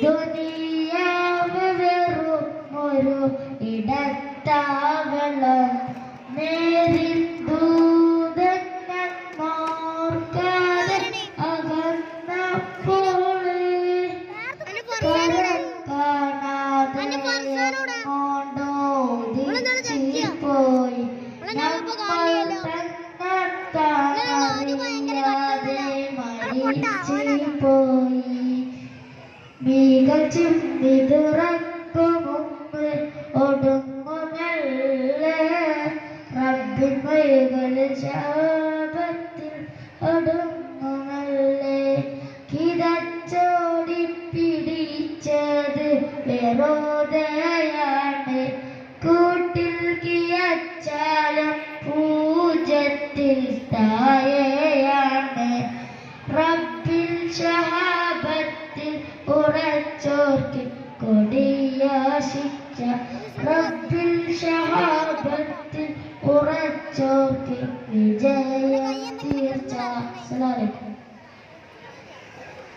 ദുനിയാവ് വെറും ഒരു ഇടത്താവളം നേരിൽ ദൂതങ്ങൾ നോർക്കാതെ അകന്നപ്പോൾ കാണാതെ പോയി പോയി മീകൾ ചിന്തിതുറക്കും മുമ്പ് ഒടുങ്ങുമല്ലേ റബ്ബിൻ വഴികളിൽ ശാപത്തിൽ ഒടുങ്ങുമല്ലേ കിതച്ചോടി പിടിച്ചത് വെറുതെയാണ് കൂട്ടിൽ കിയച്ചാലും പൂജത്തിൽ തായെയാണ് റബ്ബിൽ ശഹാബത്തിൽ ഉറച്ചോർക്ക് കൊടിയ ശിക്ഷ റബ്ബിൽ ശഹാബ